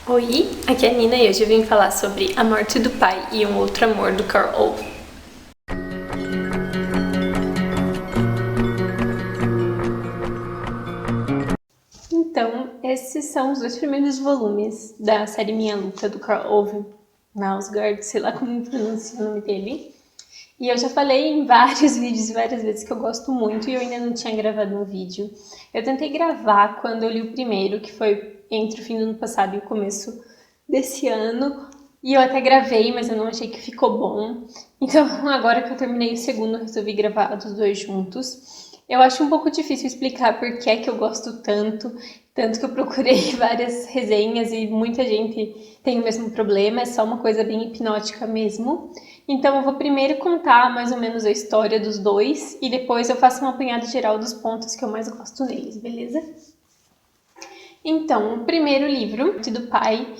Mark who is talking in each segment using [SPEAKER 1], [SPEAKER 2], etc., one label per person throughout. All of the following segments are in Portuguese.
[SPEAKER 1] Oi, aqui é a Nina e hoje eu vim falar sobre A Morte do Pai e Um Outro Amor, do Carl Ove. Então, esses são os 2 primeiros volumes da série Minha Luta, do Carl Ove Knausgaard, sei lá como pronuncia o nome dele. E eu já falei em vários vídeos, várias vezes, que eu gosto muito e eu ainda não tinha gravado um vídeo. Eu tentei gravar quando eu li o primeiro, que foi entre o fim do ano passado e o começo desse ano. E eu até gravei, mas eu não achei que ficou bom. Então, agora que eu terminei o segundo, eu resolvi gravar os 2 juntos. Eu acho um pouco difícil explicar por que é que eu gosto tanto que eu procurei várias resenhas e muita gente tem o mesmo problema, é só uma coisa bem hipnótica mesmo. Então eu vou primeiro contar mais ou menos a história dos 2 e depois eu faço um apanhado geral dos pontos que eu mais gosto neles, beleza? Então, o primeiro livro, do pai,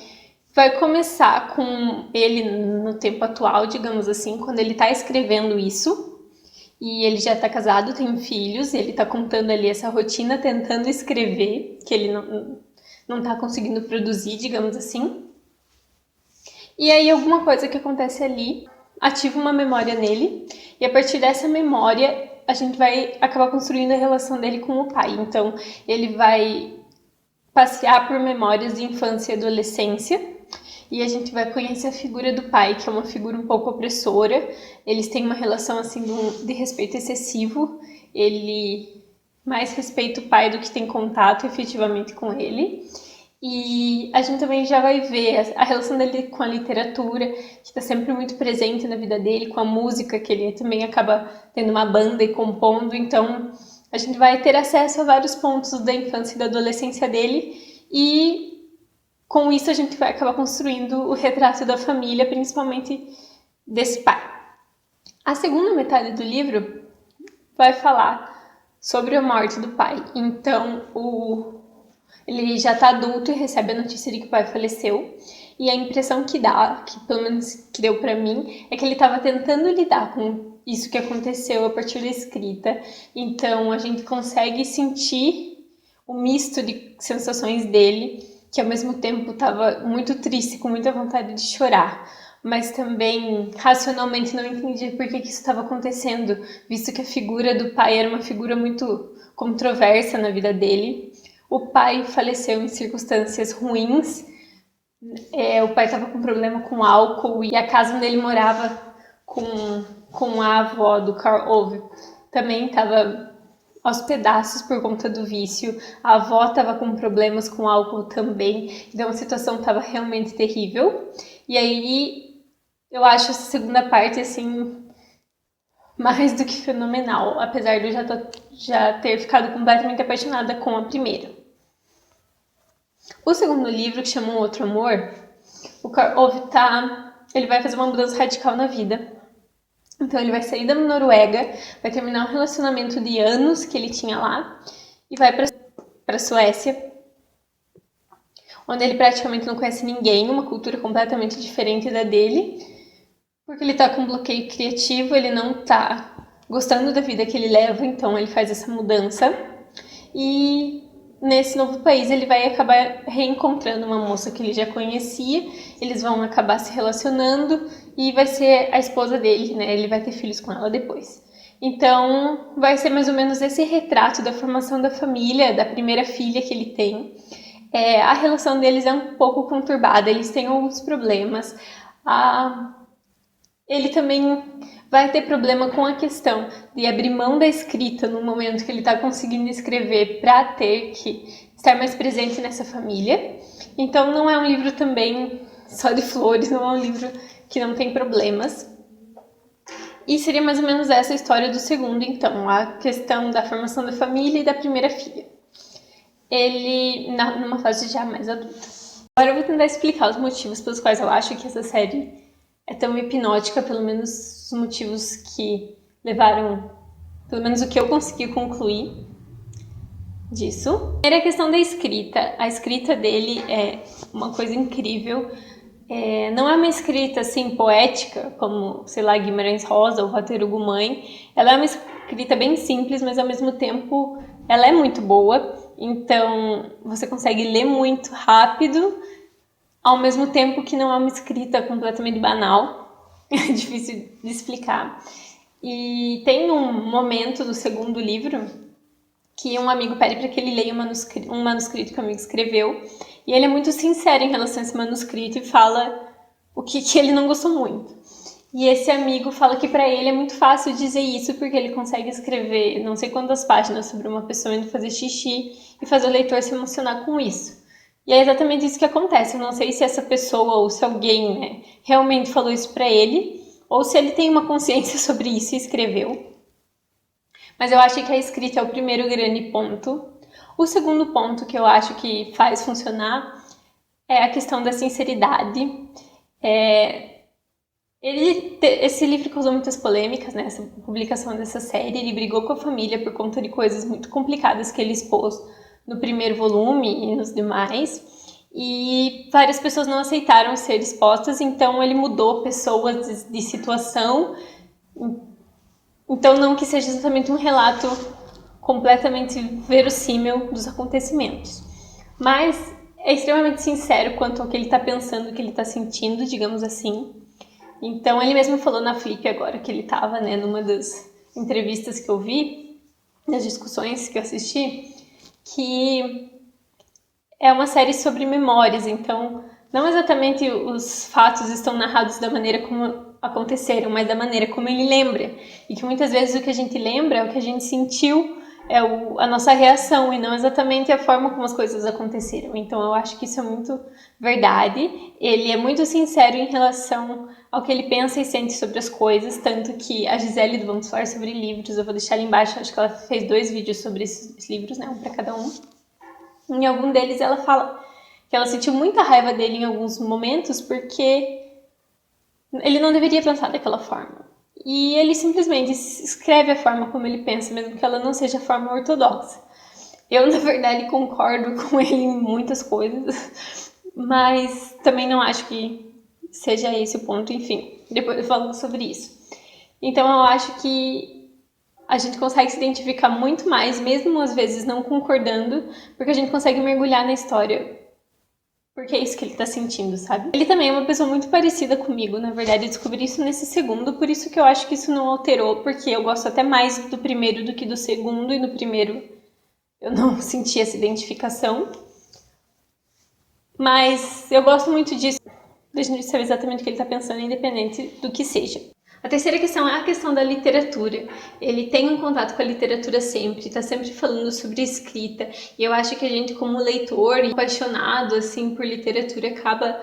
[SPEAKER 1] vai começar com ele no tempo atual, digamos assim, quando ele tá escrevendo isso. E ele já tá casado, tem filhos, e ele tá contando ali essa rotina, tentando escrever, que ele não tá conseguindo produzir, digamos assim. E aí alguma coisa que acontece ali ativa uma memória nele, e a partir dessa memória a gente vai acabar construindo a relação dele com o pai. Então ele vai passear por memórias de infância e adolescência, e a gente vai conhecer a figura do pai, que é uma figura um pouco opressora. Eles têm uma relação assim de respeito excessivo. Ele mais respeita o pai do que tem contato efetivamente com ele. E a gente também já vai ver a relação dele com a literatura, que está sempre muito presente na vida dele, com a música, que ele também acaba tendo uma banda e compondo. Então a gente vai ter acesso a vários pontos da infância e da adolescência dele, e com isso a gente vai acabar construindo o retrato da família, principalmente desse pai. A segunda metade do livro vai falar sobre a morte do pai. Então ele já está adulto e recebe a notícia de que o pai faleceu, e a impressão que dá, que pelo menos que deu para mim, é que ele estava tentando lidar com isso que aconteceu a partir da escrita. Então a gente consegue sentir o misto de sensações dele, que ao mesmo tempo estava muito triste, com muita vontade de chorar, mas também racionalmente não entendia por que isso estava acontecendo, visto que a figura do pai era uma figura muito controversa na vida dele. O pai faleceu em circunstâncias ruins, o pai estava com problema com álcool, e a casa onde ele morava com a avó do Carl Ove também estava aos pedaços por conta do vício. A avó estava com problemas com álcool também, então a situação estava realmente terrível. E aí eu acho essa segunda parte assim mais do que fenomenal, apesar de eu já ter ficado completamente apaixonada com a primeira. O segundo livro, que chama Um Outro Amor, o Carl Ove ele vai fazer uma mudança radical na vida. Então ele vai sair da Noruega, vai terminar um relacionamento de anos que ele tinha lá e vai para a Suécia, onde ele praticamente não conhece ninguém, uma cultura completamente diferente da dele, porque ele está com bloqueio criativo, ele não está gostando da vida que ele leva, então ele faz essa mudança. E nesse novo país ele vai acabar reencontrando uma moça que ele já conhecia, eles vão acabar se relacionando e vai ser a esposa dele, né? Ele vai ter filhos com ela depois. Então vai ser mais ou menos esse retrato da formação da família, da primeira filha que ele tem. A relação deles é um pouco conturbada, eles têm alguns problemas. Ele também vai ter problema com a questão de abrir mão da escrita no momento que ele está conseguindo escrever para ter que estar mais presente nessa família. Então não é um livro também só de flores, não é um livro que não tem problemas. E seria mais ou menos essa a história do segundo, então, a questão da formação da família e da primeira filha. Ele numa fase já mais adulta. Agora eu vou tentar explicar os motivos pelos quais eu acho que essa série é tão hipnótica, pelo menos os motivos que levaram, pelo menos o que eu consegui concluir disso. Era a questão da escrita. A escrita dele é uma coisa incrível. Não é uma escrita assim poética, como, sei lá, Guimarães Rosa ou Walter Ugumãe Mãe. Ela é uma escrita bem simples, mas ao mesmo tempo ela é muito boa. Então você consegue ler muito rápido, ao mesmo tempo que não é uma escrita completamente banal, é difícil de explicar. E tem um momento do segundo livro que um amigo pede para que ele leia um manuscrito que o amigo escreveu, e ele é muito sincero em relação a esse manuscrito e fala o que ele não gostou muito. E esse amigo fala que para ele é muito fácil dizer isso porque ele consegue escrever não sei quantas páginas sobre uma pessoa indo fazer xixi e fazer o leitor se emocionar com isso. E é exatamente isso que acontece. Eu não sei se essa pessoa ou se alguém, né, realmente falou isso para ele, ou se ele tem uma consciência sobre isso e escreveu. Mas eu acho que a escrita é o primeiro grande ponto. O segundo ponto que eu acho que faz funcionar é a questão da sinceridade. Esse livro causou muitas polêmicas, né? Essa publicação dessa série. Ele brigou com a família por conta de coisas muito complicadas que ele expôs no primeiro volume e nos demais. E várias pessoas não aceitaram ser expostas, então ele mudou pessoas de situação. Então não que seja exatamente um relato completamente verossímil dos acontecimentos. Mas é extremamente sincero quanto ao que ele está pensando, o que ele está sentindo, digamos assim. Então ele mesmo falou na Flip agora que ele estava, né, numa das entrevistas que eu vi, das discussões que eu assisti, que é uma série sobre memórias, então não exatamente os fatos estão narrados da maneira como aconteceram, mas da maneira como ele lembra. E que muitas vezes o que a gente lembra é o que a gente sentiu, é a nossa reação e não exatamente a forma como as coisas aconteceram. Então eu acho que isso é muito verdade. Ele é muito sincero em relação ao que ele pensa e sente sobre as coisas, tanto que a Gisele do Vamos Falar Sobre Livros, eu vou deixar ali embaixo, acho que ela fez 2 vídeos sobre esses livros, né, um para cada um. Em algum deles ela fala que ela sentiu muita raiva dele em alguns momentos porque ele não deveria pensar daquela forma. E ele simplesmente escreve a forma como ele pensa, mesmo que ela não seja a forma ortodoxa. Eu, na verdade, concordo com ele em muitas coisas, mas também não acho que seja esse o ponto. Enfim, depois eu falo sobre isso. Então eu acho que a gente consegue se identificar muito mais, mesmo às vezes não concordando, porque a gente consegue mergulhar na história. Porque é isso que ele tá sentindo, sabe? Ele também é uma pessoa muito parecida comigo, na verdade, eu descobri isso nesse segundo, por isso que eu acho que isso não alterou, porque eu gosto até mais do primeiro do que do segundo, e no primeiro eu não senti essa identificação. Mas eu gosto muito disso, da gente saber exatamente o que ele tá pensando, independente do que seja. A terceira questão é a questão da literatura. Ele tem um contato com a literatura sempre, está sempre falando sobre escrita. E eu acho que a gente, como leitor e apaixonado assim por literatura, acaba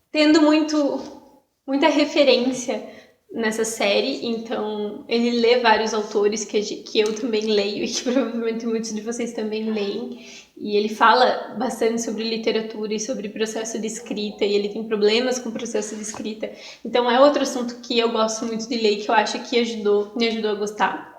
[SPEAKER 1] tendo muita referência nessa série. Então, ele lê vários autores que eu também leio e que provavelmente muitos de vocês também leem. E ele fala bastante sobre literatura e sobre processo de escrita, e ele tem problemas com o processo de escrita. Então é outro assunto que eu gosto muito de ler e que eu acho que me ajudou a gostar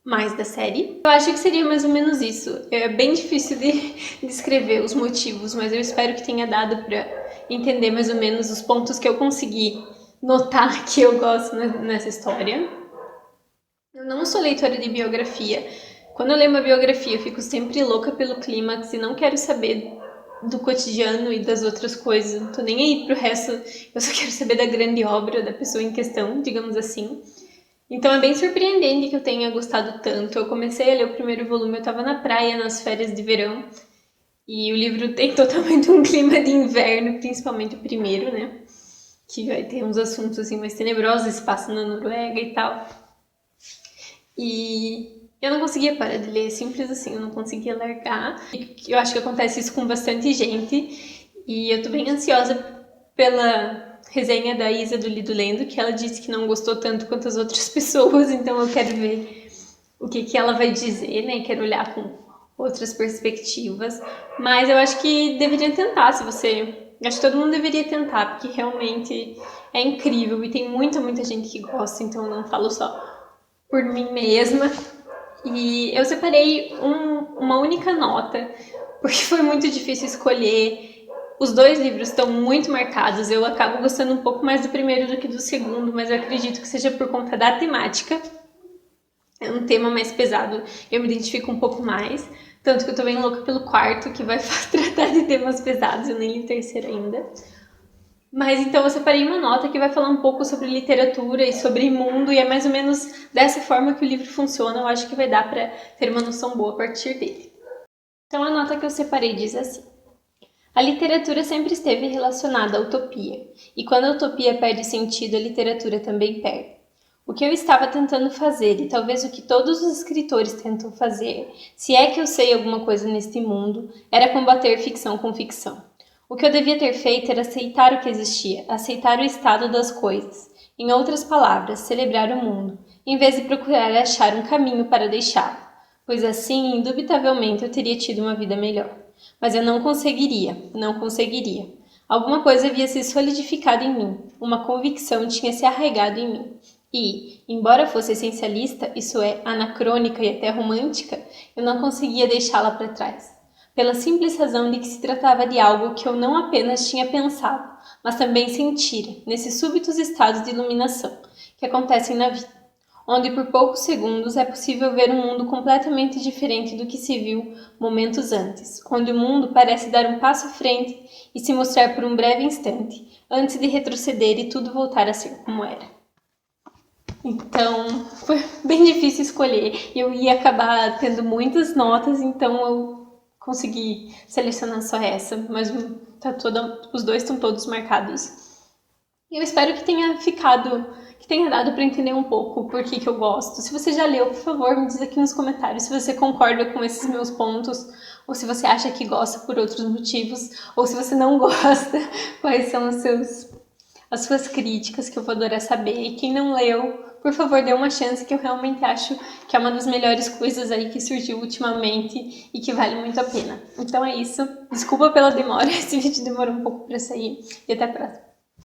[SPEAKER 1] mais da série. Eu acho que seria mais ou menos isso. É bem difícil de descrever os motivos, mas eu espero que tenha dado para entender mais ou menos os pontos que eu consegui notar que eu gosto nessa história. Eu não sou leitora de biografia. Quando eu leio uma biografia, eu fico sempre louca pelo clímax e não quero saber do cotidiano e das outras coisas. Não tô nem aí pro resto, eu só quero saber da grande obra da pessoa em questão, digamos assim. Então é bem surpreendente que eu tenha gostado tanto. Eu comecei a ler o primeiro volume, eu tava na praia nas férias de verão, e o livro tem totalmente um clima de inverno, principalmente o primeiro, né? Que vai ter uns assuntos assim mais tenebrosos, se passa na Noruega e tal. E eu não conseguia parar de ler, simples assim, eu não conseguia largar. E eu acho que acontece isso com bastante gente. E eu tô bem ansiosa pela resenha da Isa do Lido Lendo, que ela disse que não gostou tanto quanto as outras pessoas, então eu quero ver o que ela vai dizer, né? Quero olhar com outras perspectivas. Mas eu acho que deveria tentar, se você... Acho que todo mundo deveria tentar, porque realmente é incrível e tem muita gente que gosta, então eu não falo só por mim mesma. E eu separei uma única nota, porque foi muito difícil escolher. Os 2 livros estão muito marcados, eu acabo gostando um pouco mais do primeiro do que do segundo, mas eu acredito que seja por conta da temática. É um tema mais pesado, eu me identifico um pouco mais, Tanto que eu tô bem louca pelo quarto, que vai tratar de temas pesados, eu nem li o terceiro ainda. Mas então eu separei uma nota que vai falar um pouco sobre literatura e sobre mundo, e é mais ou menos dessa forma que o livro funciona. Eu acho que vai dar para ter uma noção boa a partir dele. Então a nota que eu separei diz assim: a literatura sempre esteve relacionada à utopia, e quando a utopia perde sentido, a literatura também perde. O que eu estava tentando fazer, e talvez o que todos os escritores tentam fazer, se é que eu sei alguma coisa neste mundo, era combater ficção com ficção. O que eu devia ter feito era aceitar o que existia, aceitar o estado das coisas. Em outras palavras, celebrar o mundo, em vez de procurar achar um caminho para deixá-lo, pois assim, indubitavelmente, eu teria tido uma vida melhor. Mas eu não conseguiria. Alguma coisa havia se solidificado em mim, uma convicção tinha se arraigado em mim. E, embora fosse essencialista, isso é, anacrônica e até romântica, eu não conseguia deixá-la para trás. Pela simples razão de que se tratava de algo que eu não apenas tinha pensado, mas também sentira, nesses súbitos estados de iluminação que acontecem na vida, onde por poucos segundos é possível ver um mundo completamente diferente do que se viu momentos antes, onde o mundo parece dar um passo à frente e se mostrar por um breve instante, antes de retroceder e tudo voltar a ser como era. Então, foi bem difícil escolher. Eu ia acabar tendo muitas notas, então eu consegui selecionar só essa, mas os dois estão todos marcados. Eu espero que tenha dado para entender um pouco por que eu gosto. Se você já leu, por favor, me diz aqui nos comentários se você concorda com esses meus pontos, ou se você acha que gosta por outros motivos, ou se você não gosta, quais são as suas críticas, que eu vou adorar saber. E quem não leu, por favor, dê uma chance, que eu realmente acho que é uma das melhores coisas aí que surgiu ultimamente e que vale muito a pena. Então é isso. Desculpa pela demora, esse vídeo demorou um pouco para sair e até a próxima.